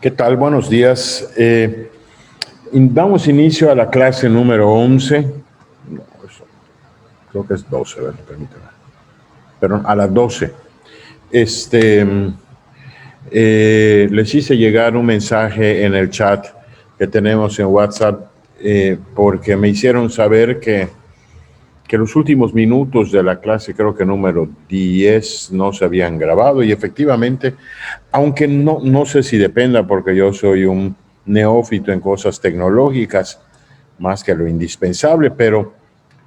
¿Qué tal? Buenos días. Damos inicio a la clase número 11. No, creo que es 12, ¿verdad? Permítame. Perdón, a las 12. Les hice llegar un mensaje en el chat que tenemos en WhatsApp porque me hicieron saber que los últimos minutos de la clase, creo que número 10, no se habían grabado y efectivamente, aunque no sé si dependa porque yo soy un neófito en cosas tecnológicas, más que lo indispensable, pero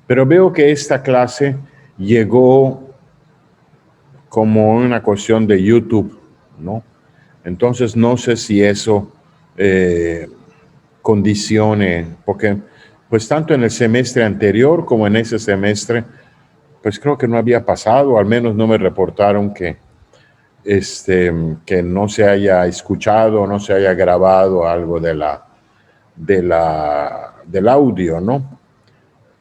veo que esta clase llegó como una cuestión de YouTube, ¿no? Entonces no sé si eso condicione, porque pues tanto en el semestre anterior como en ese semestre, pues creo que no había pasado, al menos no me reportaron que no se haya escuchado, no se haya grabado algo del audio, ¿no?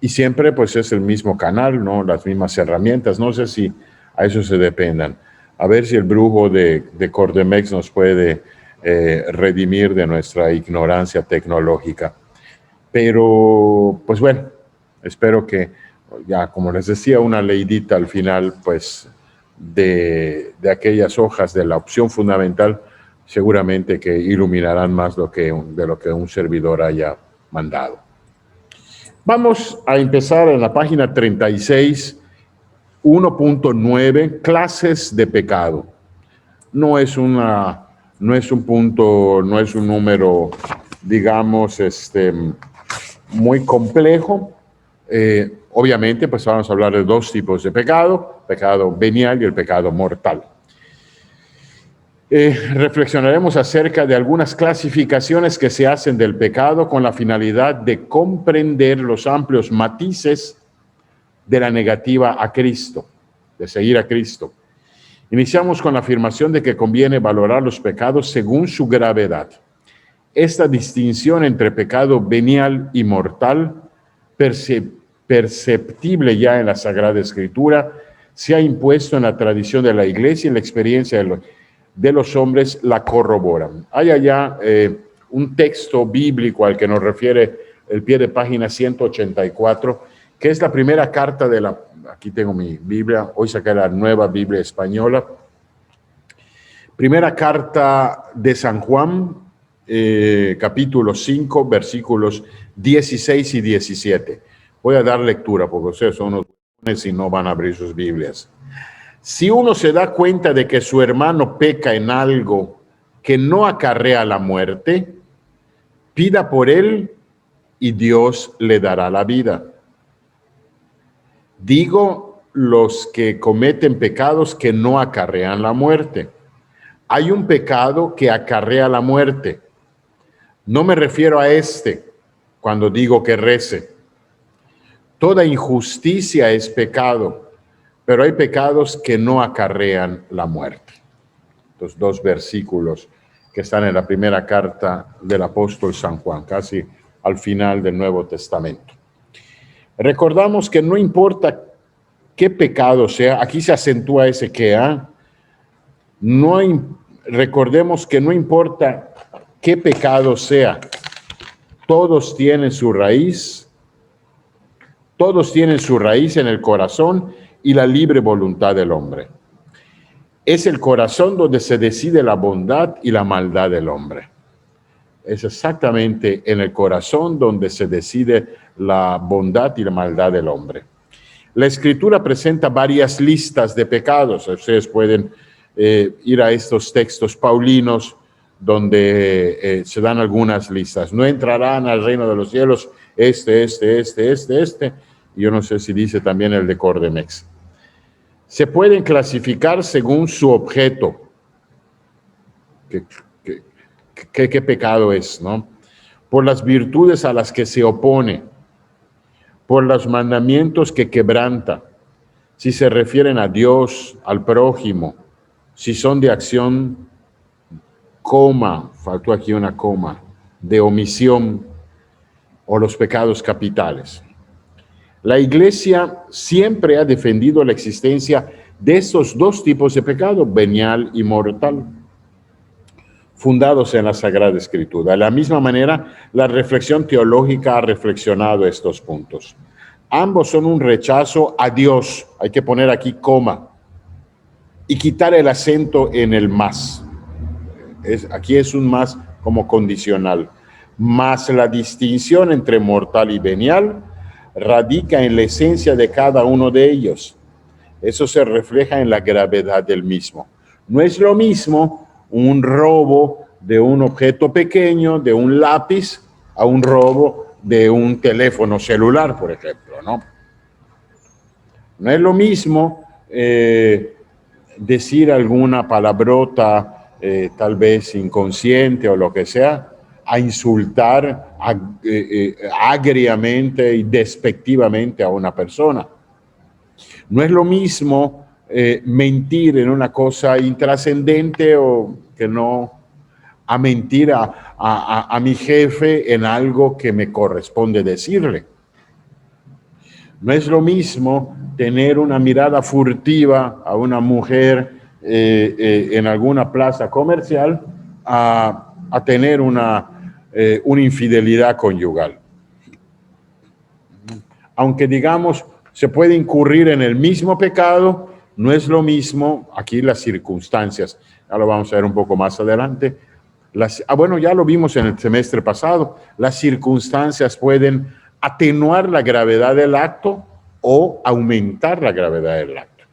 Y siempre pues es el mismo canal, ¿no? Las mismas herramientas, no sé si a eso se dependan. A ver si el brujo de Cordemex nos puede redimir de nuestra ignorancia tecnológica. Pero, pues bueno, espero que, ya como les decía, una leidita al final, pues, de aquellas hojas de la opción fundamental, seguramente que iluminarán más de lo que un servidor haya mandado. Vamos a empezar en la página 36, 1.9, clases de pecado. No es un número, digamos, muy complejo. Obviamente, pues vamos a hablar de dos tipos de pecado, pecado venial y el pecado mortal. Reflexionaremos acerca de algunas clasificaciones que se hacen del pecado con la finalidad de comprender los amplios matices de la negativa a Cristo, de seguir a Cristo. Iniciamos con la afirmación de que conviene valorar los pecados según su gravedad. Esta distinción entre pecado venial y mortal, perceptible ya en la Sagrada Escritura, se ha impuesto en la tradición de la Iglesia y la experiencia de los hombres la corroboran. Hay allá un texto bíblico al que nos refiere el pie de página 184, que es la primera carta de la... Aquí tengo mi Biblia, hoy saqué la Nueva Biblia Española. Primera carta de San Juan, capítulo 5, versículos 16 y 17. Voy a dar lectura porque ustedes son unos buenos y no van a abrir sus Biblias. Si uno se da cuenta de que su hermano peca en algo que no acarrea la muerte, pida por él y Dios le dará la vida. Digo los que cometen pecados que no acarrean la muerte. Hay un pecado que acarrea la muerte. No me refiero a cuando digo que rece. Toda injusticia es pecado, pero hay pecados que no acarrean la muerte. Los dos versículos que están en la primera carta del apóstol San Juan, casi al final del Nuevo Testamento. Recordamos que no importa qué pecado sea, aquí se acentúa ese que, recordemos que no importa qué pecado sea, todos tienen su raíz en el corazón y la libre voluntad del hombre. Es el corazón donde se decide la bondad y la maldad del hombre. Es exactamente en el corazón donde se decide la bondad y la maldad del hombre. La Escritura presenta varias listas de pecados. Ustedes pueden ir a estos textos paulinos donde se dan algunas listas. No entrarán al reino de los cielos Yo no sé si dice también el de Cordemex. Se pueden clasificar según su objeto. ¿Qué pecado es, no? Por las virtudes a las que se opone, por los mandamientos que quebranta, si se refieren a Dios, al prójimo, si son de acción, faltó aquí una coma, de omisión, o los pecados capitales. La Iglesia siempre ha defendido la existencia de estos dos tipos de pecado, venial y mortal. fundados en la Sagrada Escritura. De la misma manera, la reflexión teológica ha reflexionado estos puntos. Ambos son un rechazo a Dios, hay que poner aquí coma, y quitar el acento en el más. Aquí es un más como condicional. Más la distinción entre mortal y venial radica en la esencia de cada uno de ellos. Eso se refleja en la gravedad del mismo. No es lo mismo un robo de un objeto pequeño, de un lápiz, a un robo de un teléfono celular, por ejemplo, ¿no? No es lo mismo decir alguna palabrota tal vez inconsciente o lo que sea, a insultar agriamente y despectivamente a una persona. No es lo mismo mentir en una cosa intrascendente o que no, a mentir a mi jefe en algo que me corresponde decirle. No es lo mismo tener una mirada furtiva a una mujer en alguna plaza comercial a tener una infidelidad conyugal. Aunque digamos, se puede incurrir en el mismo pecado, no es lo mismo aquí las circunstancias. Ya lo vamos a ver un poco más adelante. Bueno, ya lo vimos en el semestre pasado. Las circunstancias pueden atenuar la gravedad del acto o aumentar la gravedad del acto.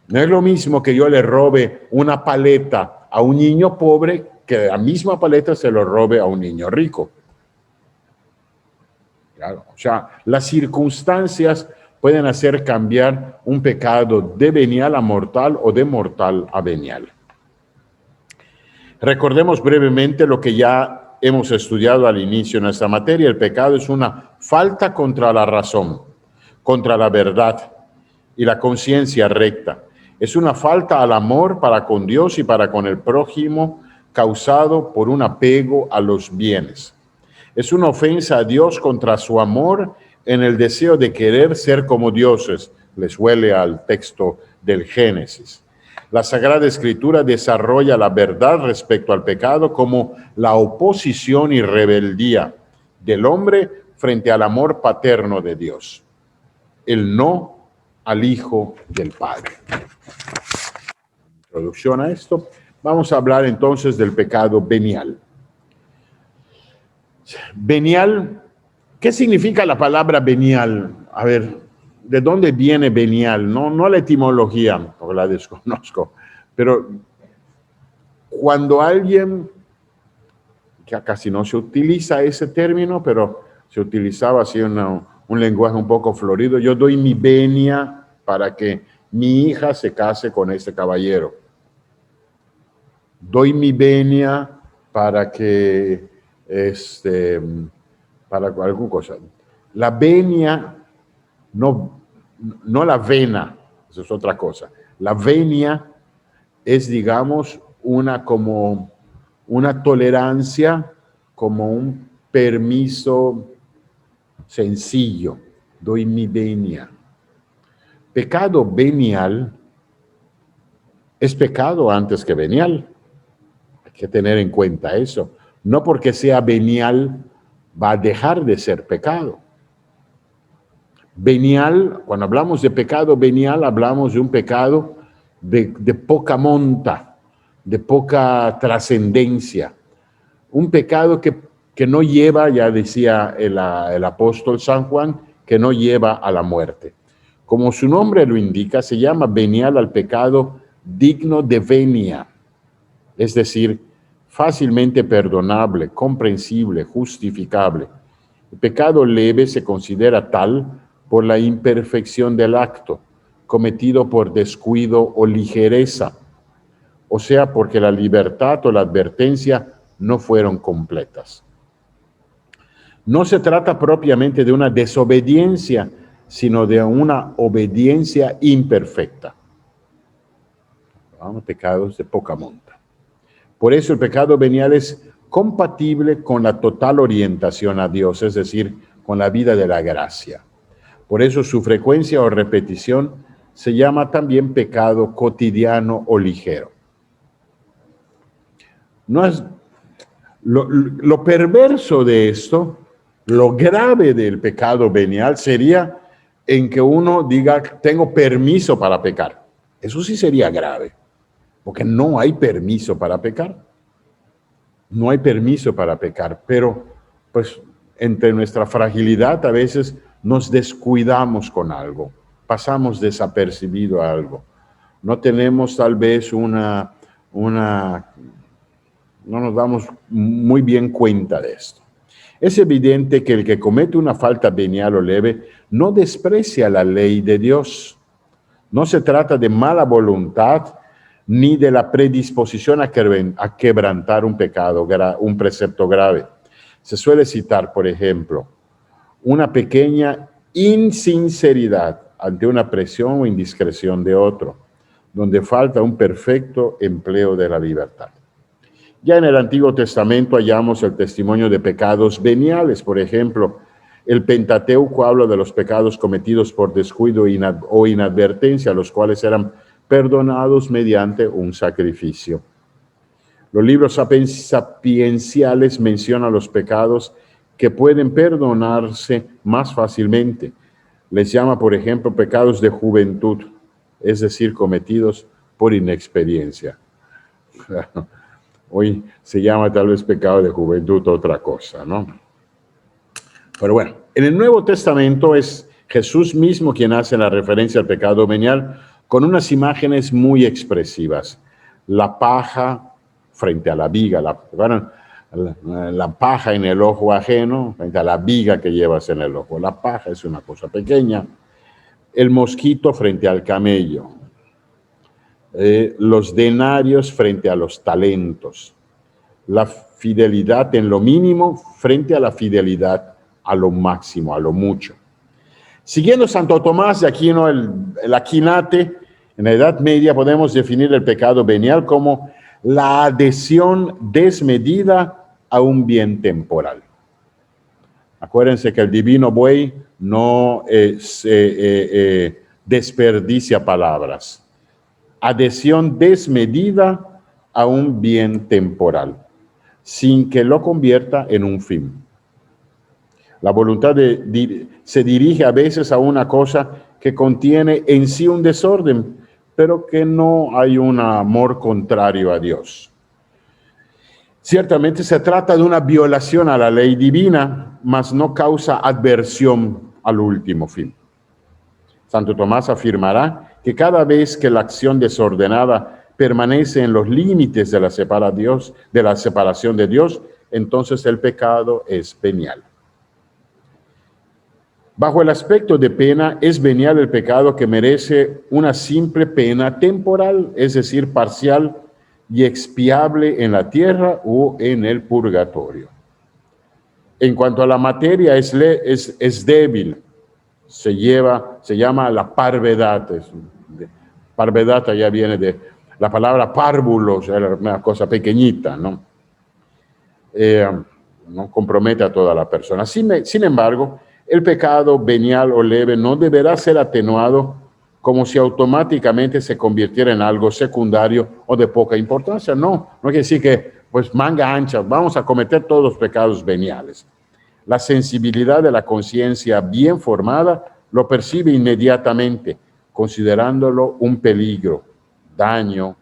No es lo mismo que yo le robe una paleta a un niño pobre que la misma paleta se lo robe a un niño rico. Claro, o sea, las circunstancias pueden hacer cambiar un pecado de venial a mortal o de mortal a venial. Recordemos brevemente lo que ya hemos estudiado al inicio de nuestra materia. El pecado es una falta contra la razón, contra la verdad y la conciencia recta. Es una falta al amor para con Dios y para con el prójimo causado por un apego a los bienes. Es una ofensa a Dios contra su amor en el deseo de querer ser como dioses. Les huele al texto del Génesis. La Sagrada Escritura desarrolla la verdad respecto al pecado como la oposición y rebeldía del hombre frente al amor paterno de Dios. El no al Hijo del Padre. Introducción a esto. Vamos a hablar entonces del pecado venial. Venial, ¿qué significa la palabra venial? A ver, ¿de dónde viene venial? No la etimología, porque la desconozco, pero cuando alguien, ya casi no se utiliza ese término, pero se utilizaba así un lenguaje un poco florido, yo doy mi venia para que mi hija se case con este caballero. Doy mi venia para que, para alguna cosa. La venia, no la vena, eso es otra cosa. La venia es, digamos, como una tolerancia, como un permiso sencillo. Doy mi venia. Pecado venial es pecado antes que venial. Hay que tener en cuenta eso. No porque sea venial va a dejar de ser pecado. Venial, cuando hablamos de pecado venial, hablamos de un pecado de poca monta, de poca trascendencia. Un pecado que no lleva, ya decía el apóstol San Juan, que no lleva a la muerte. Como su nombre lo indica, se llama venial al pecado digno de venia, es decir, fácilmente perdonable, comprensible, justificable. El pecado leve se considera tal por la imperfección del acto, cometido por descuido o ligereza, o sea, porque la libertad o la advertencia no fueron completas. No se trata propiamente de una desobediencia, sino de una obediencia imperfecta. Pecados de poca monta. Por eso el pecado venial es compatible con la total orientación a Dios, es decir, con la vida de la gracia. Por eso su frecuencia o repetición se llama también pecado cotidiano o ligero. no es lo perverso de esto, lo grave del pecado venial sería en que uno diga, tengo permiso para pecar. Eso sí sería grave, porque no hay permiso para pecar. No hay permiso para pecar, pero pues entre nuestra fragilidad a veces nos descuidamos con algo, pasamos desapercibido a algo. No tenemos tal vez no nos damos muy bien cuenta de esto. Es evidente que el que comete una falta venial o leve no desprecia la ley de Dios. No se trata de mala voluntad ni de la predisposición a quebrantar un pecado, un precepto grave. Se suele citar, por ejemplo, una pequeña insinceridad ante una presión o indiscreción de otro, donde falta un perfecto empleo de la libertad. Ya en el Antiguo Testamento hallamos el testimonio de pecados veniales. Por ejemplo, el Pentateuco habla de los pecados cometidos por descuido o inadvertencia, los cuales eran perdonados mediante un sacrificio. Los libros sapienciales mencionan los pecados que pueden perdonarse más fácilmente. Les llama, por ejemplo, pecados de juventud, es decir, cometidos por inexperiencia. Hoy se llama tal vez pecado de juventud otra cosa, ¿no? Pero bueno, en el Nuevo Testamento es Jesús mismo quien hace la referencia al pecado venial con unas imágenes muy expresivas. La paja frente a la viga, la paja en el ojo ajeno frente a la viga que llevas en el ojo. La paja es una cosa pequeña. El mosquito frente al camello. Los denarios frente a los talentos, la fidelidad en lo mínimo frente a la fidelidad a lo máximo, a lo mucho. Siguiendo Santo Tomás de Aquino, el Aquinate, en la Edad Media podemos definir el pecado venial como la adhesión desmedida a un bien temporal. Acuérdense que el divino buey no desperdicia palabras. Adhesión desmedida a un bien temporal, sin que lo convierta en un fin. La voluntad se dirige a veces a una cosa que contiene en sí un desorden, pero que no hay un amor contrario a Dios. Ciertamente se trata de una violación a la ley divina, mas no causa adversión al último fin. Santo Tomás afirmará que cada vez que la acción desordenada permanece en los límites de la separación de Dios, entonces el pecado es venial. Bajo el aspecto de pena, es venial el pecado que merece una simple pena temporal, es decir, parcial y expiable en la tierra o en el purgatorio. En cuanto a la materia, es débil. Se llama la parvedad. Parvedad ya viene de la palabra párvulos, una cosa pequeñita, ¿no? No compromete a toda la persona. Sin embargo, el pecado venial o leve no deberá ser atenuado como si automáticamente se convirtiera en algo secundario o de poca importancia. No quiere decir que, pues, manga ancha, vamos a cometer todos los pecados veniales. La sensibilidad de la conciencia bien formada lo percibe inmediatamente, considerándolo un peligro, daño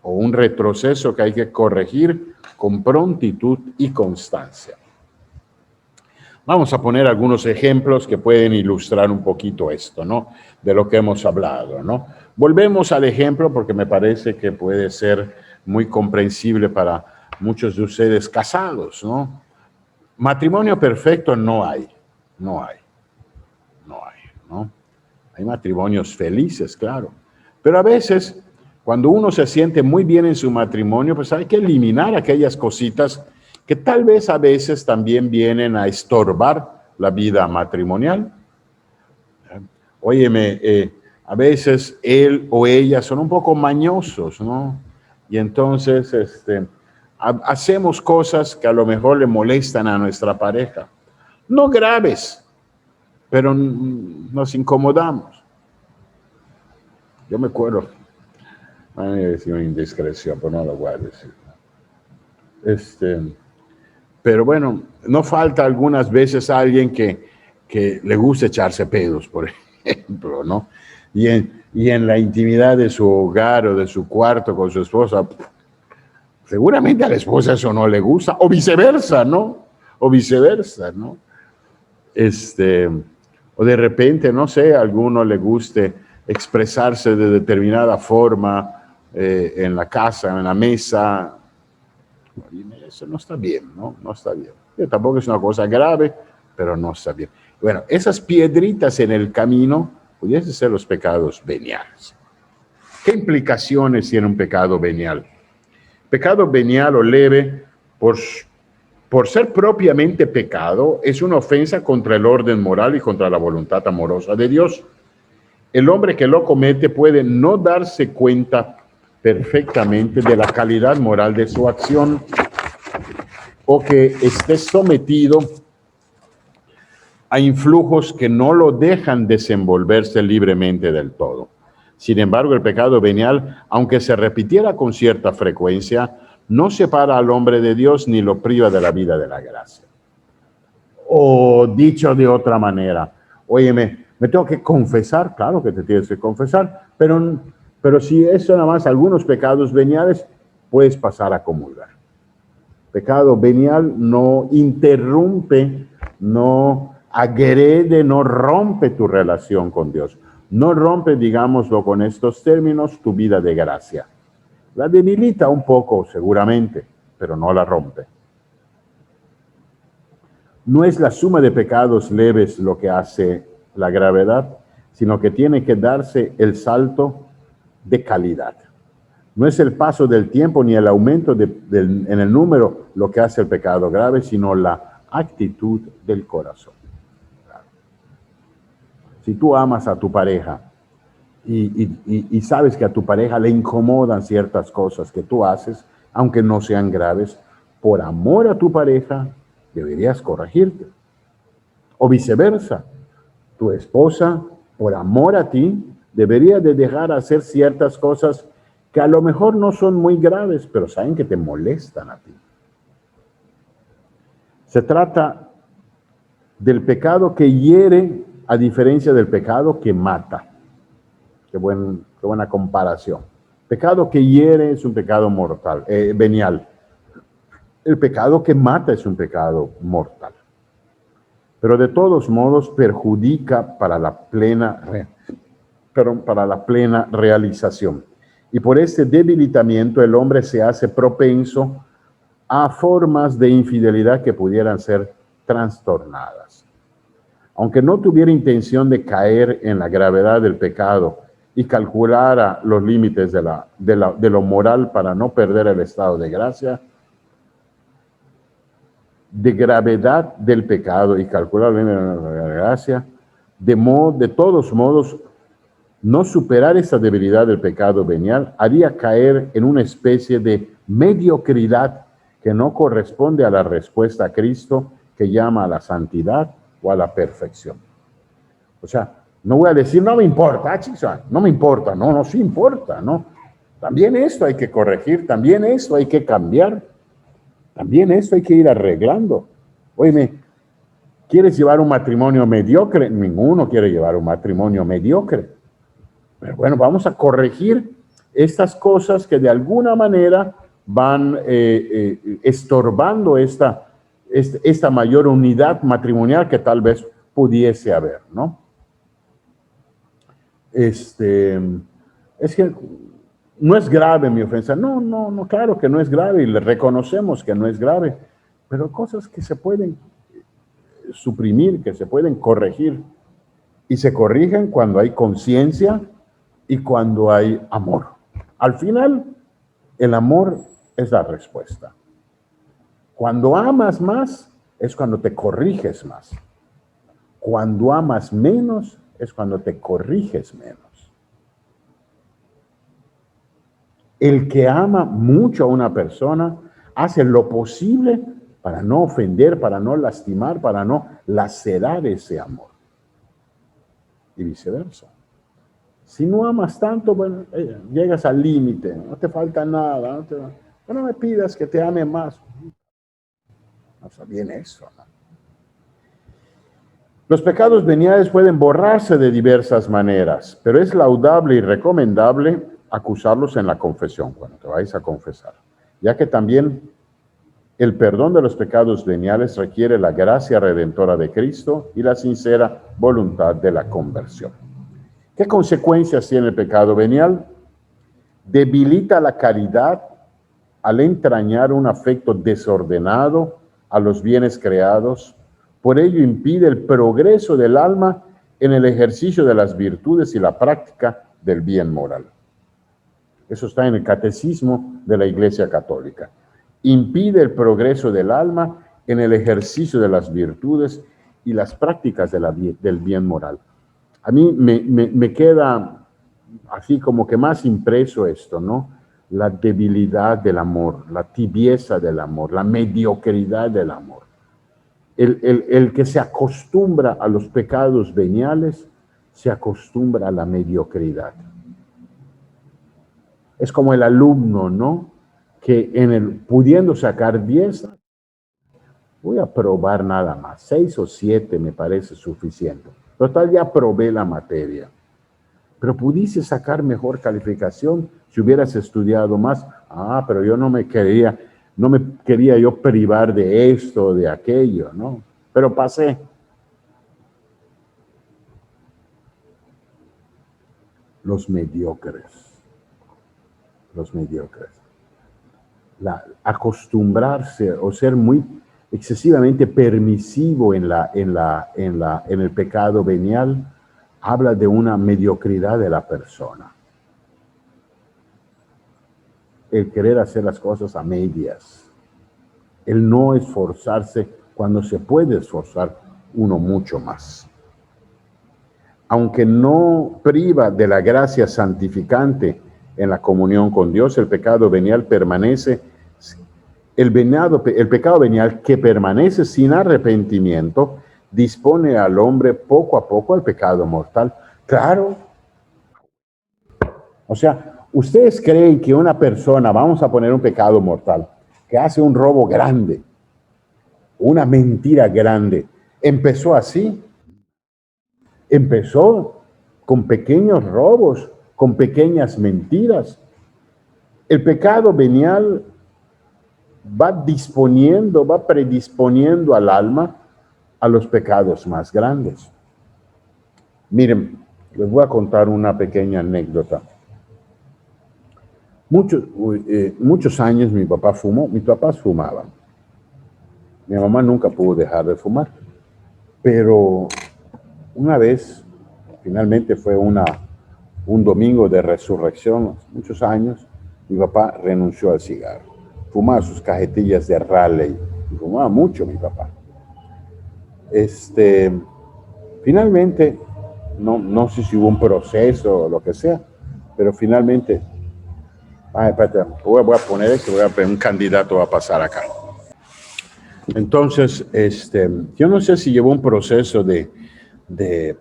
o un retroceso que hay que corregir con prontitud y constancia. Vamos a poner algunos ejemplos que pueden ilustrar un poquito esto, ¿no? De lo que hemos hablado, ¿no? Volvemos al ejemplo porque me parece que puede ser muy comprensible para muchos de ustedes casados, ¿no? Matrimonio perfecto no hay. Hay matrimonios felices, claro. Pero a veces, cuando uno se siente muy bien en su matrimonio, pues hay que eliminar aquellas cositas que tal vez a veces también vienen a estorbar la vida matrimonial. Óyeme, a veces él o ella son un poco mañosos, ¿no? Y entonces hacemos cosas que a lo mejor le molestan a nuestra pareja. No graves, pero nos incomodamos. Yo me acuerdo, voy a decir una indiscreción, pero no lo voy a decir. Este, pero bueno, no falta algunas veces alguien que le gusta echarse pedos, por ejemplo, ¿no? Y en la intimidad de su hogar o de su cuarto con su esposa, seguramente a la esposa eso no le gusta, o viceversa, ¿no? O viceversa, ¿no? O de repente, no sé, a alguno le guste expresarse de determinada forma en la casa, en la mesa. Eso no está bien, ¿no? No está bien. Tampoco es una cosa grave, pero no está bien. Bueno, esas piedritas en el camino pudiesen ser los pecados veniales. ¿Qué implicaciones tiene un pecado venial? Pecado venial o leve, por ser propiamente pecado, es una ofensa contra el orden moral y contra la voluntad amorosa de Dios. El hombre que lo comete puede no darse cuenta perfectamente de la calidad moral de su acción o que esté sometido a influjos que no lo dejan desenvolverse libremente del todo. Sin embargo, el pecado venial, aunque se repitiera con cierta frecuencia, no separa al hombre de Dios ni lo priva de la vida de la gracia. O dicho de otra manera, óyeme, me tengo que confesar, claro que te tienes que confesar, pero si es nada más algunos pecados veniales, puedes pasar a comulgar. Pecado venial no interrumpe, no agrede, no rompe tu relación con Dios. No rompe, digámoslo con estos términos, tu vida de gracia. La debilita un poco, seguramente, pero no la rompe. No es la suma de pecados leves lo que hace la gravedad, sino que tiene que darse el salto de calidad. No es el paso del tiempo ni el aumento en el número lo que hace el pecado grave, sino la actitud del corazón. Si tú amas a tu pareja y sabes que a tu pareja le incomodan ciertas cosas que tú haces, aunque no sean graves, por amor a tu pareja deberías corregirte. O viceversa, tu esposa, por amor a ti, debería de dejar hacer ciertas cosas que a lo mejor no son muy graves, pero saben que te molestan a ti. Se trata del pecado que hiere a diferencia del pecado que mata. Qué buena comparación. Pecado que hiere es un pecado mortal, venial. El pecado que mata es un pecado mortal. Pero de todos modos perjudica para la plena realización. Y por este debilitamiento el hombre se hace propenso a formas de infidelidad que pudieran ser trastornadas. Aunque no tuviera intención de caer en la gravedad del pecado y calculara los límites de lo moral para no perder el estado de gracia, de gravedad del pecado y calcular los límites de la gracia, de todos modos, no superar esa debilidad del pecado venial haría caer en una especie de mediocridad que no corresponde a la respuesta a Cristo que llama a la santidad o a la perfección. O sea, no voy a decir, no me importa, no me importa, no, sí importa, no. También esto hay que corregir, también esto hay que cambiar, también esto hay que ir arreglando. Óyeme, ¿quieres llevar un matrimonio mediocre? Ninguno quiere llevar un matrimonio mediocre. Pero bueno, vamos a corregir estas cosas que de alguna manera van estorbando esta mayor unidad matrimonial que tal vez pudiese haber, ¿no? Es que no es grave mi ofensa. No, claro que no es grave y le reconocemos que no es grave, pero cosas que se pueden suprimir, que se pueden corregir y se corrigen cuando hay conciencia y cuando hay amor. Al final, el amor es la respuesta. Cuando amas más, es cuando te corriges más. Cuando amas menos, es cuando te corriges menos. El que ama mucho a una persona hace lo posible para no ofender, para no lastimar, para no lacerar ese amor. Y viceversa. Si no amas tanto, bueno, llegas al límite, no te falta nada, No me pidas que te ame más. No está bien eso, ¿no? Los pecados veniales pueden borrarse de diversas maneras, pero es laudable y recomendable acusarlos en la confesión, cuando te vayas a confesar, ya que también el perdón de los pecados veniales requiere la gracia redentora de Cristo y la sincera voluntad de la conversión. ¿Qué consecuencias tiene el pecado venial? Debilita la caridad al entrañar un afecto desordenado a los bienes creados. Por ello impide el progreso del alma en el ejercicio de las virtudes y la práctica del bien moral. Eso está en el Catecismo de la Iglesia Católica. Impide el progreso del alma en el ejercicio de las virtudes y las prácticas del bien moral. A mí me queda así como que más impreso esto, ¿no? La debilidad del amor, la tibieza del amor, la mediocridad del amor. El que se acostumbra a los pecados veniales, se acostumbra a la mediocridad. Es como el alumno, ¿no? Que pudiendo sacar 10, voy a probar nada más, 6 o 7 me parece suficiente. Total, ya probé la materia. Pero pudiste sacar mejor calificación si hubieras estudiado más. Pero yo no me quería yo privar de esto, de aquello, ¿no? Pero pasé. Los mediocres. Acostumbrarse o ser muy excesivamente permisivo en el pecado venial habla de una mediocridad de la persona. El querer hacer las cosas a medias. El no esforzarse cuando se puede esforzar uno mucho más. Aunque no priva de la gracia santificante en la comunión con Dios, el pecado venial permanece. El pecado venial que permanece sin arrepentimiento dispone al hombre poco a poco al pecado mortal. Claro. O sea, ¿ustedes creen que una persona, vamos a poner un pecado mortal, que hace un robo grande, una mentira grande, empezó así? Empezó con pequeños robos, con pequeñas mentiras. El pecado venial va predisponiendo al alma a los pecados más grandes. Miren, les voy a contar una pequeña anécdota. Muchos años mi papá fumó, mis papás fumaban. Mi mamá nunca pudo dejar de fumar. Pero una vez, finalmente fue un domingo de resurrección, muchos años, mi papá renunció al cigarro. Fumaba sus cajetillas de Raleigh. Y fumaba mucho mi papá. Finalmente, no sé si hubo un proceso o lo que sea, pero finalmente, espérate, voy a poner esto, un candidato va a pasar acá. Entonces, yo no sé si llevó un proceso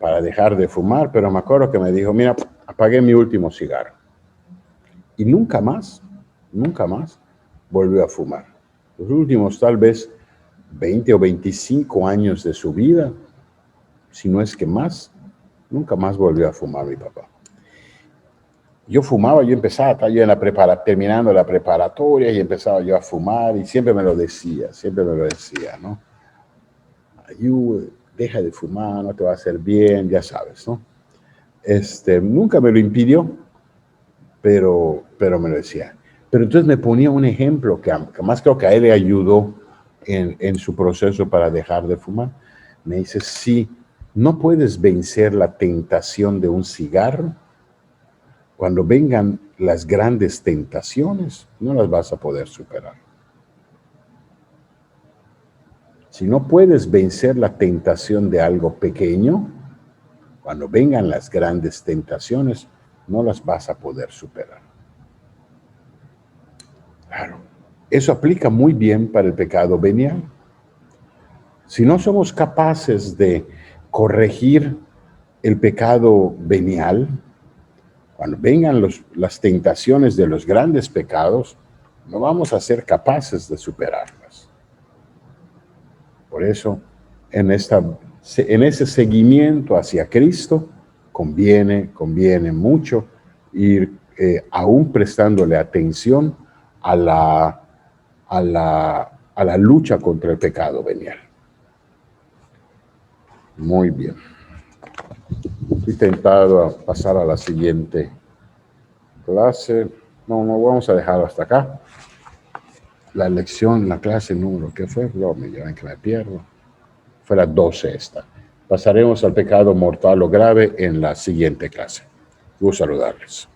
para dejar de fumar, pero me acuerdo que me dijo, mira, apagué mi último cigarro. Y nunca más volvió a fumar. Los últimos tal vez 20 o 25 años de su vida, si no es que más, nunca más volvió a fumar mi papá. Yo fumaba, yo empezaba, yo terminando la preparatoria y empezaba yo a fumar y siempre me lo decía, ¿no? Deja de fumar, no te va a hacer bien, ya sabes, ¿no? Nunca me lo impidió, pero me lo decía. Pero entonces me ponía un ejemplo que más creo que a él le ayudó en su proceso para dejar de fumar. Me dice, si no puedes vencer la tentación de un cigarro, cuando vengan las grandes tentaciones, no las vas a poder superar. Si no puedes vencer la tentación de algo pequeño, cuando vengan las grandes tentaciones, no las vas a poder superar. Claro, eso aplica muy bien para el pecado venial. Si no somos capaces de corregir el pecado venial, cuando vengan las tentaciones de los grandes pecados, no vamos a ser capaces de superarlas. Por eso, en ese seguimiento hacia Cristo, conviene mucho ir aún prestándole atención a la lucha contra el pecado venial. Muy bien. Estoy tentado a pasar a la siguiente clase. No, vamos a dejarlo hasta acá. La lección, la clase número, ¿qué fue? No, me llevan que me pierdo. Fue la 12 esta. Pasaremos al pecado mortal o grave en la siguiente clase. Gusto saludarles.